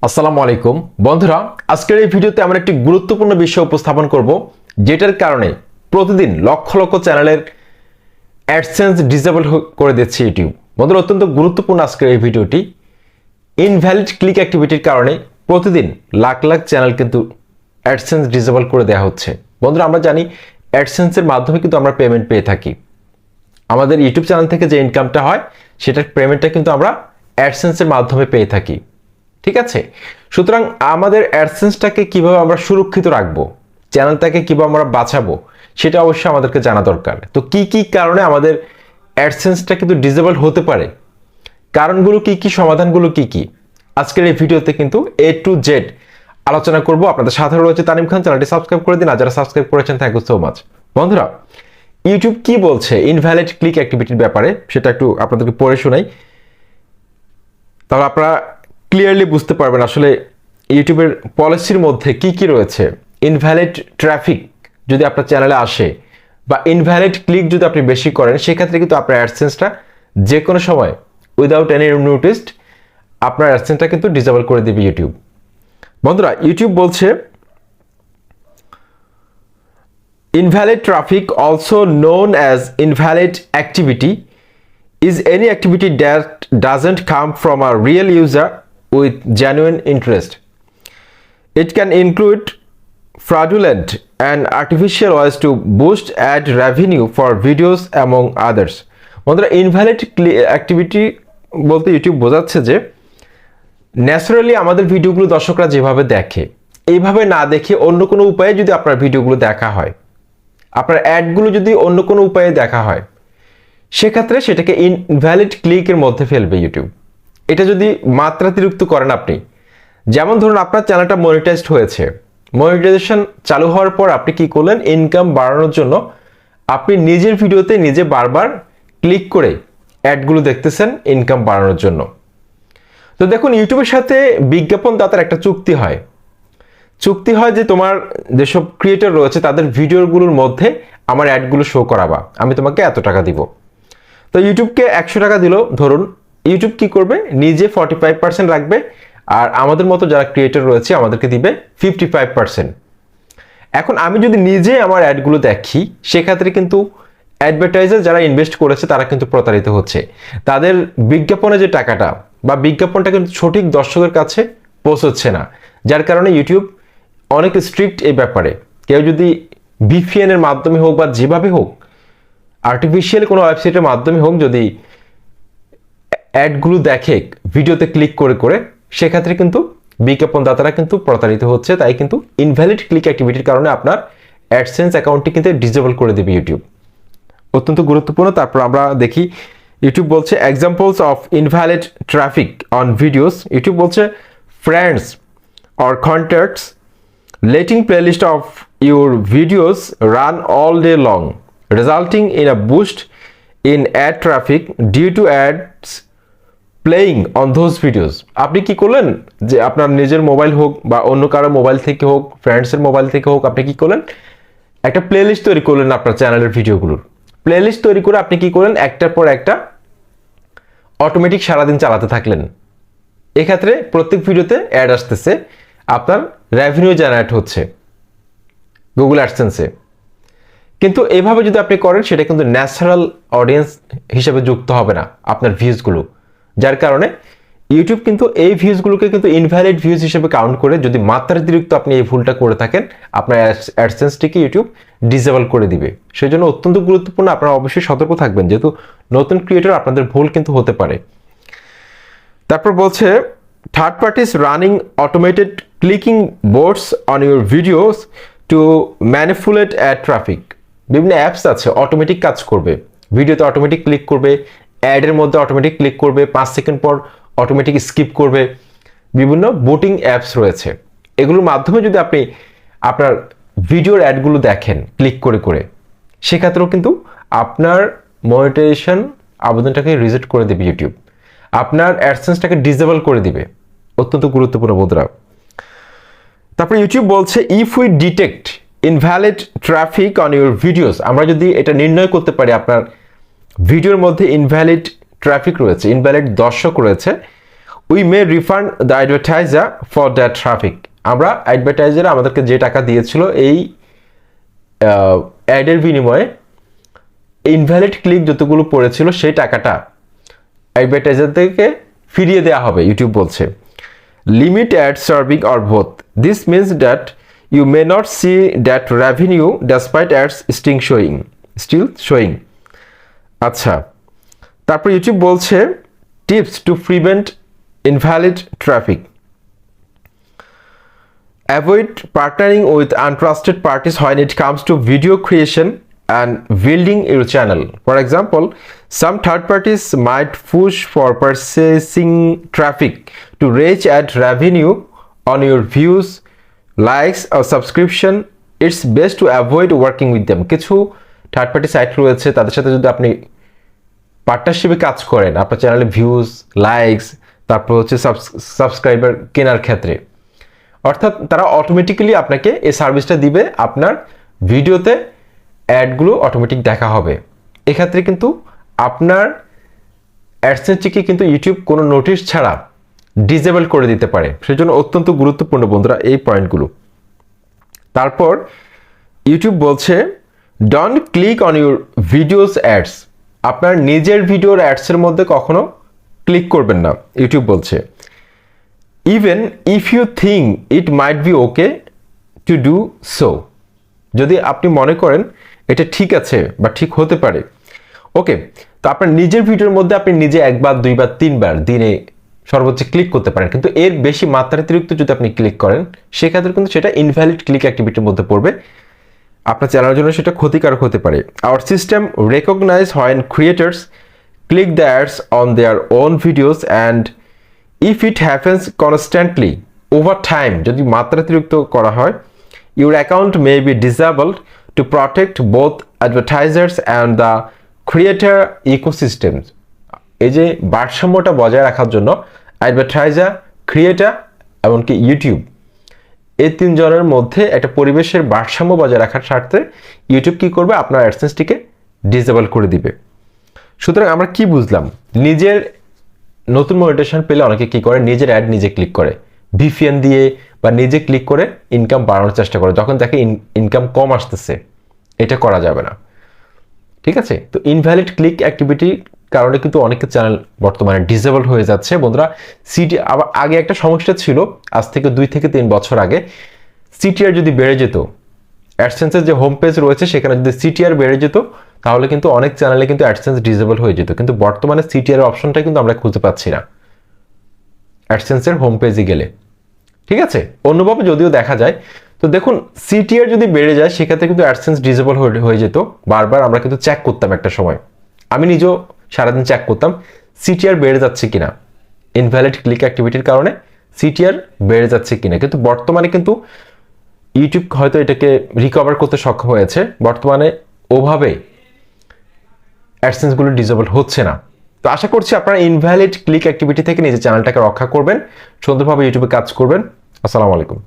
আসসালামু আলাইকুম বন্ধুরা, আজকের এই ভিডিওতে আমরা একটি গুরুত্বপূর্ণ বিষয় উপস্থাপন করব যেটার কারণে প্রতিদিন লক্ষ লক্ষ চ্যানেলের অ্যাডসেন্স ডিসেবল করে দিচ্ছে ইউটিউব। বন্ধুরা, অত্যন্ত গুরুত্বপূর্ণ আজকের এই ভিডিওটি। ইনভ্যালিড ক্লিক অ্যাক্টিভিটির কারণে প্রতিদিন লাখ লাখ চ্যানেল কিন্তু অ্যাডসেন্স ডিসেবল করে দেওয়া হচ্ছে। বন্ধুরা, আমরা জানি অ্যাডসেন্সের মাধ্যমে কিন্তু আমরা পেমেন্ট পেয়ে থাকি। আমাদের ইউটিউব চ্যানেল থেকে যে ইনকামটা হয় সেটার পেমেন্টটা কিন্তু আমরা অ্যাডসেন্সের মাধ্যমে পেয়ে থাকি। ঠিক আছে, সুতরাং আমাদের অ্যাডসেন্সটাকে কিভাবে আমরা সুরক্ষিত রাখবো, চ্যানেলটাকে কিভাবে আমরা বাঁচাবো, সেটা অবশ্যই আমাদেরকে জানা দরকার। তো কি কি কারণে আমাদের অ্যাডসেন্সটা কিন্তু ডিসেবল হতে পারে, কারণগুলো কি কি, সমাধানগুলো কি কি, আজকের এই ভিডিওতে কিন্তু A to Z আলোচনা করব। আপনাদের সাথে রয়েছে তানিম খান। চ্যানেলটি সাবস্ক্রাইব করে দিন, আর যারা সাবস্ক্রাইব করেছেন থ্যাংক ইউ সো মাচ। বন্ধুরা, ইউটিউব কি বলছে ইনভ্যালিড ক্লিক অ্যাক্টিভিটির ব্যাপারে সেটা একটু আপনাদেরকে পড়ে শোনাই, তাহলে আপনারা ক্লিয়ারলি বুঝতে পারবেন আসলে ইউটিউবের পলিসির মধ্যে কি কি রয়েছে। ইনভ্যালিড ট্রাফিক যদি আপনার চ্যানেলে আসে বা ইনভ্যালিড ক্লিক যদি আপনি বেশি করেন, সেক্ষেত্রে কিন্তু আপনার অ্যাডসেন্সটা যে কোনো সময় উইদাউট এনি নোটিস আপনার অ্যাডসেন্সটা কিন্তু ডিসেবল করে দেবে ইউটিউব। বন্ধুরা, ইউটিউব বলছে invalid traffic, also known as invalid activity, is any activity that doesn't come from a real user with genuine interest. It can include fraudulent and artificial ways to boost ad revenue for videos among others. বন্ধুরা, invalid activity বলতে YouTube বোঝাচ্ছে যে naturally আমাদের ভিডিওগুলো দর্শকরা যেভাবে দেখে, এইভাবে না দেখে অন্য কোনো উপায়ে যদি আপনার ভিডিওগুলো দেখা হয়, আপনার অ্যাডগুলো যদি অন্য কোনো উপায়ে দেখা হয়, সেক্ষেত্রে সেটাকে ইনভ্যালিড ক্লিকের মধ্যে ফেলবে ইউটিউব। এটা যদি মাত্রাতিরিক্ত করেন আপনি, যেমন ধরুন আপনার চ্যানেলটা মনিটাইজড হয়েছে, মনিটাইজেশন চালু হওয়ার পর আপনি কি করলেন, ইনকাম বাড়ানোর জন্য আপনি নিজের ভিডিওতে নিজে বারবার ক্লিক করে অ্যাডগুলো দেখতেছেন ইনকাম বাড়ানোর জন্য। তো দেখুন, ইউটিউবের সাথে বিজ্ঞাপনদাতার একটা চুক্তি হয় যে তোমার যেসব ক্রিয়েটর রয়েছে তাদের ভিডিওগুলোর মধ্যে আমার অ্যাডগুলো শো করাবা, আমি তোমাকে এত টাকা দিব। তো ইউটিউবকে 100 টাকা দিল ধরুন, ইউটিউব কি করবে, নিজে 45% রাখবে, আর আমাদের মতো যারা ক্রিয়েটর রয়েছে আমাদেরকে দিবে 55%। এখন আমি যদি নিজে আমার অ্যাডগুলো দেখি, সেক্ষেত্রে কিন্তু অ্যাডভার্টাইজার যারা ইনভেস্ট করেছে তারা কিন্তু প্রতারিত হচ্ছে। তাদের বিজ্ঞাপনে যে টাকাটা বা বিজ্ঞাপনটা কিন্তু সঠিক দর্শকের কাছে পৌঁছচ্ছে না, যার কারণে ইউটিউব অনেক স্ট্রিক্ট এই ব্যাপারে। কেউ যদি VPN এর মাধ্যমে হোক বা যেভাবে হোক, আর্টিফিশিয়াল কোনো ওয়েবসাইটের মাধ্যমে হোক, যদি অ্যাডগুলো দেখে ভিডিওতে ক্লিক করে করে, সেক্ষেত্রে কিন্তু বিজ্ঞাপনদাতারা কিন্তু প্রতারিত হচ্ছে। তাই কিন্তু ইনভ্যালিড ক্লিক অ্যাক্টিভিটির কারণে আপনার অ্যাডসেন্স অ্যাকাউন্টটি কিন্তু ডিসেবল করে দেবে ইউটিউব। অত্যন্ত গুরুত্বপূর্ণ। তারপর আমরা দেখি ইউটিউব বলছে examples of invalid traffic on videos. YouTube বলছে friends or contacts letting playlist of your videos run all day long, resulting in a boost in ad traffic due to ads playing on those videos. আপনি কি করলেন, যে আপনার নিজের mobile হোক বা অন্য কারো মোবাইল থেকে হোক, ফ্রেন্ডসের মোবাইল থেকে হোক, আপনি কি করলেন, একটা প্লেলিস্ট তৈরি করলেন আপনার চ্যানেলের ভিডিওগুলোর। প্লেলিস্ট তৈরি করে আপনি কি করলেন, একটার পর একটা অটোমেটিক সারাদিন চালাতে থাকলেন। এক্ষেত্রে প্রত্যেক ভিডিওতে অ্যাড আসতেছে, আপনার রেভিনিউ জেনারেট হচ্ছে গুগল অ্যাডসেন্সে। কিন্তু এভাবে যদি আপনি করেন, সেটা কিন্তু ন্যাচারাল অডিয়েন্স হিসেবে যুক্ত হবে না আপনার ভিউজগুলো, যার কারণে ইউটিউব কিন্তু এই ভিউজগুলোকে কিন্তু ইনভ্যালিড ভিউজ হিসেবে কাউন্ট করে। যদি মাত্রাতিরিক্ত আপনি এই ভুলটা করে থাকেন, আপনার অ্যাডসেন্সটিকে ইউটিউব ডিসেবল করে দিবে। সেই জন্য অত্যন্ত গুরুত্বপূর্ণ, আপনারা অবশ্যই সতর্ক থাকবেন, যেহেতু নতুন ক্রিয়েটর আপনাদের ভুল কিন্তু হতে পারে। তারপর বলছে third parties running automated clicking boards on your videos to manipulate ad traffic. বিভিন্ন অ্যাপস আছে অটোমেটিক কাজ করবে, ভিডিওতে অটোমেটিক ক্লিক করবে, অ্যাডের মধ্যে অটোমেটিক ক্লিক করবে, 5 সেকেন্ড পর অটোমেটিক স্কিপ করবে। বিভিন্ন বোটিং অ্যাপস রয়েছে, এগুলোর মাধ্যমে যদি আপনি আপনার ভিডিওর অ্যাডগুলো দেখেন ক্লিক করে করে, সেক্ষেত্রেও কিন্তু আপনার মনিটাইজেশন আবেদনটাকে রিজেক্ট করে দেবে ইউটিউব, আপনার অ্যাডসেন্সটাকে ডিসেবল করে দিবে। অত্যন্ত গুরুত্বপূর্ণ বন্ধুরা। তারপরে ইউটিউব বলছে if we detect invalid traffic on your videos, আমরা যদি এটা নির্ণয় করতে পারি আপনার ভিডিওর মধ্যে ইনভ্যালিড ট্রাফিক রয়েছে, ইনভ্যালিড দর্শক রয়েছে, we may refund the advertiser for that traffic. আমরা অ্যাডভার্টাইজার আমাদেরকে যে টাকা দিয়েছিল এই অ্যাডের বিনিময়ে ইনভ্যালিড ক্লিক যতগুলো পড়েছিল সেই টাকাটা অ্যাডভার্টাইজার থেকে ফিরিয়ে দেওয়া হবে, ইউটিউব বলছে। Limit ad serving or both, this means that you may not see that revenue despite ads still showing. আচ্ছা, তারপর ইউটিউব বলছে tips to prevent invalid traffic. Avoid partnering with untrusted parties when it comes to video creation and building your channel. For example, some third parties might push for purchasing traffic to reach ad revenue on your views, likes or subscription. It's best to avoid working with them. কিছু third party site রয়েছে, তাদের সাথে যদি আপনি পার্টনারশিপে কাজ করেন আপনার চ্যানেলে ভিউজ, লাইকস, তারপর হচ্ছে সাবস্ক্রাইবার কেনার ক্ষেত্রে, অর্থাৎ তারা অটোমেটিক্যালি আপনাকে এই সার্ভিসটা দিবে, আপনার ভিডিওতে অ্যাডগুলো অটোমেটিক দেখা হবে। এক্ষেত্রে কিন্তু আপনার অ্যাডসেন্সটিকে কিন্তু ইউটিউব কোনো নোটিশ ছাড়া ডিসেবল করে দিতে পারে। সেজন্য অত্যন্ত গুরুত্বপূর্ণ বন্ধুরা এই পয়েন্টগুলো। তারপর ইউটিউব বলছে don't click on your videos ads. আপনার নিজের ভিডিওর অ্যাডসের মধ্যে কখনো ক্লিক করবেন না, ইউটিউব বলছে। Even if you think it might be okay to do so, যদি আপনি মনে করেন এটা ঠিক আছে বা ঠিক হতে পারে, ওকে, তো আপনার নিজের ভিডিওর মধ্যে আপনি নিজে একবার, দুইবার, তিনবার দিনে সর্বোচ্চ ক্লিক করতে পারেন, কিন্তু এর বেশি মাত্রাতিরিক্ত যদি আপনি ক্লিক করেন সেক্ষেত্রে কিন্তু সেটা ইনভ্যালিড ক্লিক অ্যাক্টিভিটির মধ্যে পড়বে, আপনার চ্যানেলের জন্য সেটা ক্ষতিকারক হতে পারে। Our system recognize when creators click the ads on their own videos and if it happens constantly over time, যদি মাত্রাতিরিক্ত করা হয়, your account may be disabled to protect both advertisers and the creator ecosystem. এই যে ভারসাম্যটা বজায় রাখার জন্য অ্যাডভার্টাইজার, ক্রিয়েটার এমনকি ইউটিউব, এই তিনজনের মধ্যে একটা পরিবেশের ভারসাম্য বজায় রাখার স্বার্থে ইউটিউব কি করবে, আপনার অ্যাডসেন্সটিকে ডিসেবল করে দিবে। সুতরাং আমরা কি বুঝলাম, নিজের নতুন মনিটাইজেশন পেলে অনেকে কি করে, নিজের অ্যাড নিজে ক্লিক করে, ভিপিএন দিয়ে বা নিজে ক্লিক করে ইনকাম বাড়ানোর চেষ্টা করে, যখন দেখে ইনকাম কম আসতেছে। এটা করা যাবে না, ঠিক আছে? তো ইনভ্যালিড ক্লিক অ্যাক্টিভিটির কারণে কিন্তু অনেকের চ্যানেল বর্তমানে ডিসেবল হয়ে যাচ্ছে বন্ধুরা। আবার আগে একটা সমস্যা ছিল, আজ থেকে 2 থেকে 3 বছর আগে সিটিআর যদি বেড়ে যেত, অ্যাডসেন্সের যে হোম পেজ রয়েছে সেখানে যদি সিটিআর বেড়ে যেত তাহলে কিন্তু অনেক চ্যানেলে কিন্তু অ্যাডসেন্স ডিসেবল হয়ে যেত, কিন্তু বর্তমানে সিটিআর অপশনটা কিন্তু আমরা খুঁজে পাচ্ছি না অ্যাডসেন্সের হোম পেজে গেলে, ঠিক আছে? অন্যভাবে যদিও দেখা যায়। তো দেখুন, সিটিআর যদি বেড়ে যায় সেক্ষেত্রে কিন্তু অ্যাডসেন্স ডিসেবল হয়ে যেত। বারবার আমরা কিন্তু চেক করতাম, একটা সময় আমি নিজেও সারাদিন চেক করতাম সিটিআর বেড়ে যাচ্ছে কিনা, ইনভ্যালিড ক্লিক অ্যাক্টিভিটির কারণে সিটিআর বেড়ে যাচ্ছে কিনা। কিন্তু বর্তমানে কিন্তু ইউটিউব হয়তো এটাকে রিকভার করতে সক্ষম হয়েছে, বর্তমানে ওভাবে অ্যাডসেন্সগুলো ডিসেবল হচ্ছে না। তো আশা করছি আপনারা ইনভ্যালিড ক্লিক অ্যাক্টিভিটি থেকে নিজের চ্যানেলটাকে রক্ষা করবেন, সুন্দরভাবে ইউটিউবে কাজ করবেন। আসসালামু আলাইকুম।